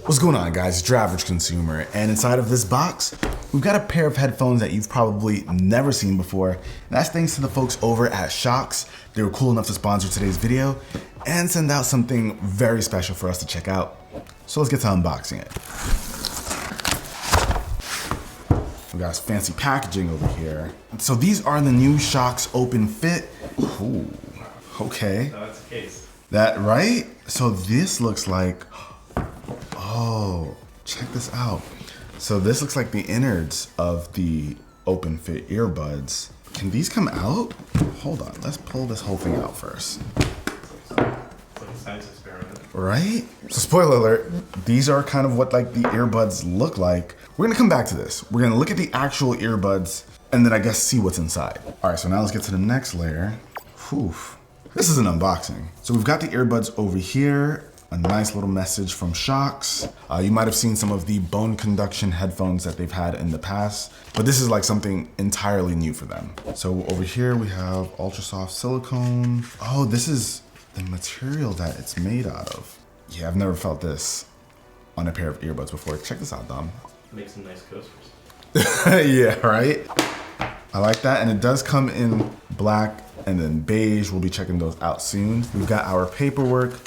What's going on, guys? It's UrAvgConsumer, and inside of this box, we've got a pair of headphones that you've probably never seen before. And that's thanks to the folks over at Shokz. They were cool enough to sponsor today's video and send out something very special for us to check out. So let's get to unboxing it. We got fancy packaging over here. So these are the new Shokz OpenFit. Ooh, okay. No, that's the case. That right? So this looks like, oh, check this out. So this looks like the innards of the OpenFit earbuds. Can these come out? Hold on, let's pull this whole thing out first. It's like a science experiment. Right? So spoiler alert, these are kind of what like the earbuds look like. We're gonna come back to this. We're gonna look at the actual earbuds and then I guess see what's inside. All right, so now let's get to the next layer. Whew. This is an unboxing. So we've got the earbuds over here. A nice little message from Shokz. You might have seen some of the bone conduction headphones that they've had in the past, but this is like something entirely new for them. So over here we have ultra soft silicone. Oh, this is the material that it's made out of. Yeah, I've never felt this on a pair of earbuds before. Check this out, Dom. Make some nice coasters. Yeah, right? I like that, and it does come in black and then beige. We'll be checking those out soon. We've got our paperwork,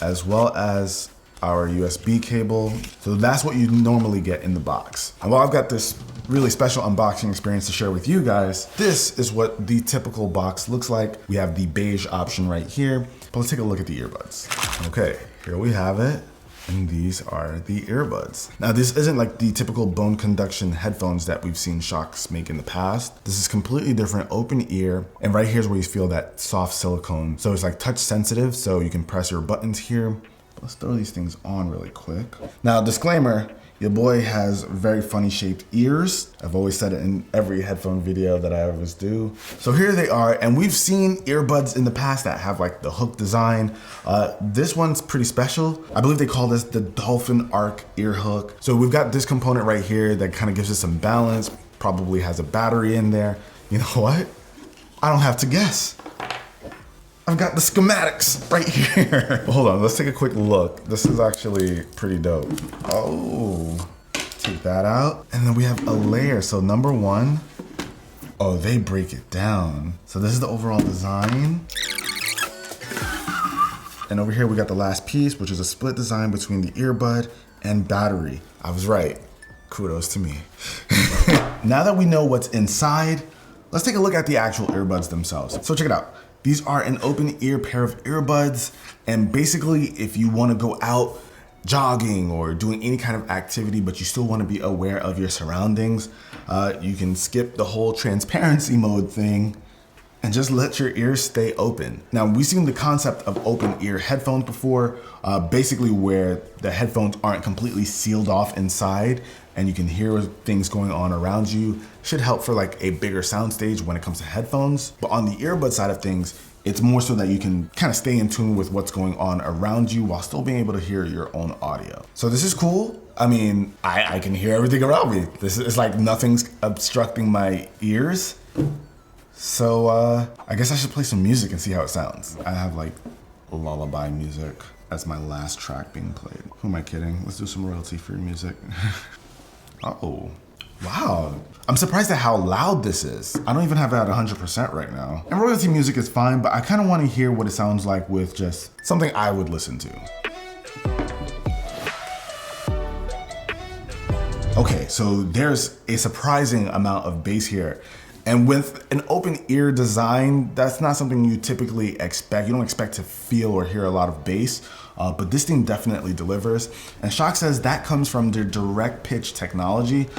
as well as our USB cable. So that's what you normally get in the box. And while I've got this really special unboxing experience to share with you guys, this is what the typical box looks like. We have the beige option right here, but let's take a look at the earbuds. Okay, here we have it. And these are the earbuds. Now this isn't like the typical bone conduction headphones that we've seen Shokz make in the past. This is completely different, open ear. And right here's where you feel that soft silicone. So it's like touch sensitive, so you can press your buttons here. But let's throw these things on really quick. Now disclaimer, your boy has very funny shaped ears. I've always said it in every headphone video that I always do. So here they are, and we've seen earbuds in the past that have like the hook design. This one's pretty special. I believe they call this the Dolphin Arc ear hook. So we've got this component right here that kind of gives us some balance, probably has a battery in there. You know what? I don't have to guess. I've got the schematics right here. Hold on, let's take a quick look. This is actually pretty dope. Oh, take that out. And then we have a layer. So number one, oh, they break it down. So this is the overall design. And over here, we got the last piece, which is a split design between the earbud and battery. I was right, kudos to me. Now that we know what's inside, let's take a look at the actual earbuds themselves. So check it out. These are an open ear pair of earbuds, and basically if you want to go out jogging or doing any kind of activity but you still want to be aware of your surroundings, you can skip the whole transparency mode thing and just let your ears stay open. Now, we've seen the concept of open ear headphones before, basically where the headphones aren't completely sealed off inside and you can hear things going on around you. Should help for like a bigger sound stage when it comes to headphones. But on the earbud side of things, it's more so that you can kind of stay in tune with what's going on around you while still being able to hear your own audio. So this is cool. I mean, I can hear everything around me. This is like nothing's obstructing my ears. So I guess I should play some music and see how it sounds. I have like lullaby music as my last track being played. Who am I kidding? Let's do some royalty-free music. Oh, wow. I'm surprised at how loud this is. I don't even have it at 100% right now. And royalty music is fine, but I kind of want to hear what it sounds like with just something I would listen to. Okay, so there's a surprising amount of bass here. And with an open ear design, that's not something you typically expect. You don't expect to feel or hear a lot of bass, but this thing definitely delivers. And Shokz says that comes from their direct pitch technology,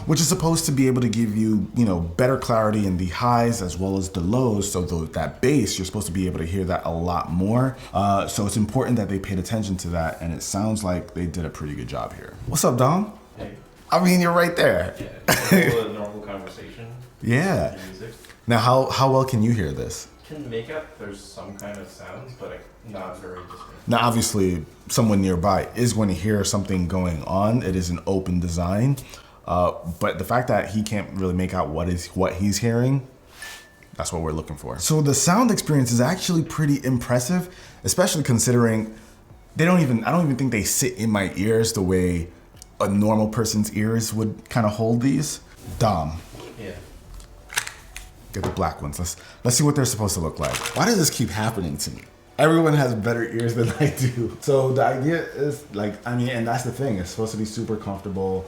which is supposed to be able to give you, better clarity in the highs as well as the lows. So that bass, you're supposed to be able to hear that a lot more. So it's important that they paid attention to that. And it sounds like they did a pretty good job here. What's up, Dom? Hey. I mean, you're right there. Yeah, a normal conversation. Yeah. Music. Now, how well can you hear this? Can make out there's some kind of sounds, but not very distinct. Now, obviously, someone nearby is going to hear something going on. It is an open design, but the fact that he can't really make out what he's hearing, that's what we're looking for. So the sound experience is actually pretty impressive, especially considering I don't even think they sit in my ears the way a normal person's ears would kind of hold these. Dom. Yeah. Get the black ones. Let's see what they're supposed to look like. Why does this keep happening to me? Everyone has better ears than I do. So the idea is and that's the thing. It's supposed to be super comfortable.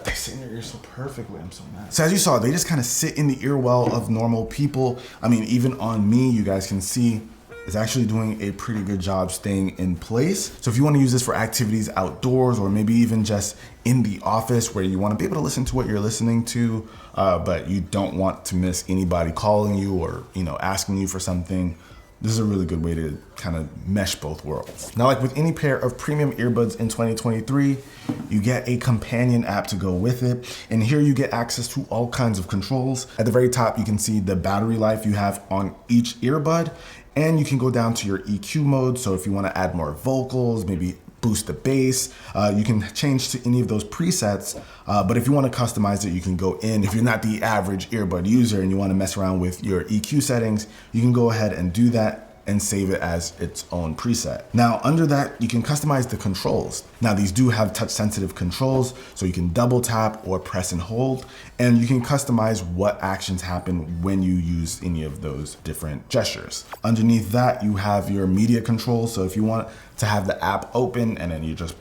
They sit in your ear so perfectly. I'm so mad. So as you saw, they just kind of sit in the ear well of normal people. I mean, even on me, you guys can see it's actually doing a pretty good job staying in place. So if you want to use this for activities outdoors or maybe even just in the office where you want to be able to listen to what you're listening to, but you don't want to miss anybody calling you or, asking you for something, this is a really good way to kind of mesh both worlds. Now, like with any pair of premium earbuds in 2023, you get a companion app to go with it. And here you get access to all kinds of controls. At the very top, you can see the battery life you have on each earbud. And you can go down to your EQ mode. So if you want to add more vocals, maybe boost the bass, you can change to any of those presets. But if you want to customize it, you can go in. If you're not the average earbud user and you want to mess around with your EQ settings, you can go ahead and do that and save it as its own preset. Now, under that, you can customize the controls. Now, these do have touch sensitive controls, so you can double tap or press and hold, and you can customize what actions happen when you use any of those different gestures. Underneath that, you have your media controls. So if you want to have the app open and then you're just,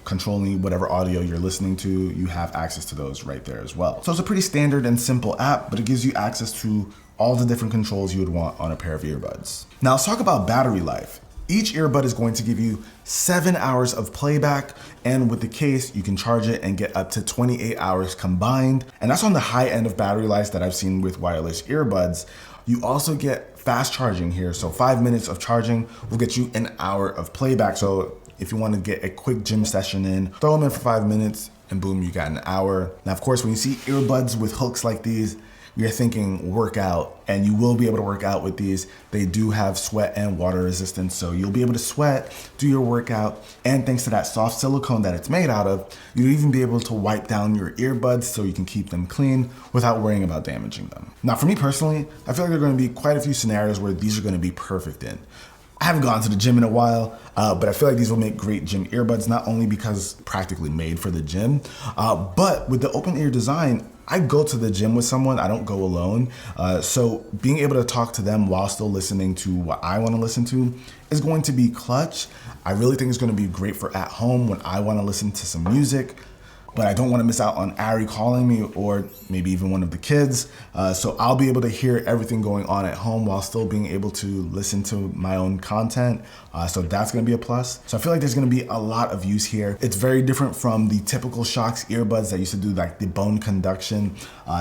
controlling whatever audio you're listening to, you have access to those right there as well. So it's a pretty standard and simple app, but it gives you access to all the different controls you would want on a pair of earbuds. Now let's talk about battery life. Each earbud is going to give you 7 hours of playback, and with the case, you can charge it and get up to 28 hours combined. And that's on the high end of battery life that I've seen with wireless earbuds. You also get fast charging here. So 5 minutes of charging will get you an hour of playback. So if you want to get a quick gym session in, throw them in for 5 minutes and boom, you got an hour. Now, of course, when you see earbuds with hooks like these, you're thinking workout, and you will be able to work out with these. They do have sweat and water resistance, so you'll be able to sweat, do your workout, and thanks to that soft silicone that it's made out of, you'll even be able to wipe down your earbuds so you can keep them clean without worrying about damaging them. Now, for me personally, I feel like there are going to be quite a few scenarios where these are going to be perfect in. I haven't gone to the gym in a while, but I feel like these will make great gym earbuds, not only because practically made for the gym, but with the open ear design, I go to the gym with someone, I don't go alone. So being able to talk to them while still listening to what I want to listen to is going to be clutch. I really think it's going to be great for at home when I want to listen to some music, but I don't want to miss out on Ari calling me or maybe even one of the kids. So I'll be able to hear everything going on at home while still being able to listen to my own content. So that's going to be a plus. So I feel like there's going to be a lot of use here. It's very different from the typical Shokz earbuds that used to do like the bone conduction.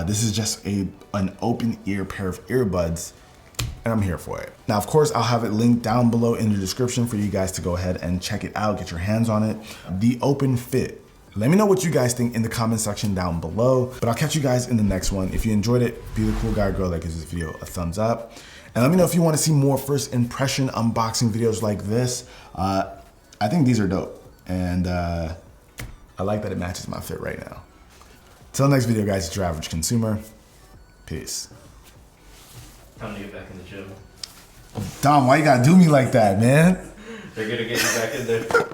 This is just an open ear pair of earbuds, and I'm here for it. Now, of course, I'll have it linked down below in the description for you guys to go ahead and check it out, get your hands on it. The OpenFit. Let me know what you guys think in the comment section down below, but I'll catch you guys in the next one. If you enjoyed it, be the cool guy or girl that gives this video a thumbs up. And let me know if you want to see more first impression unboxing videos like this. I think these are dope. And I like that it matches my fit right now. Till next video, guys, it's your average consumer. Peace. Time to get back in the gym. Dom, why you gotta do me like that, man? They're gonna get you back in there.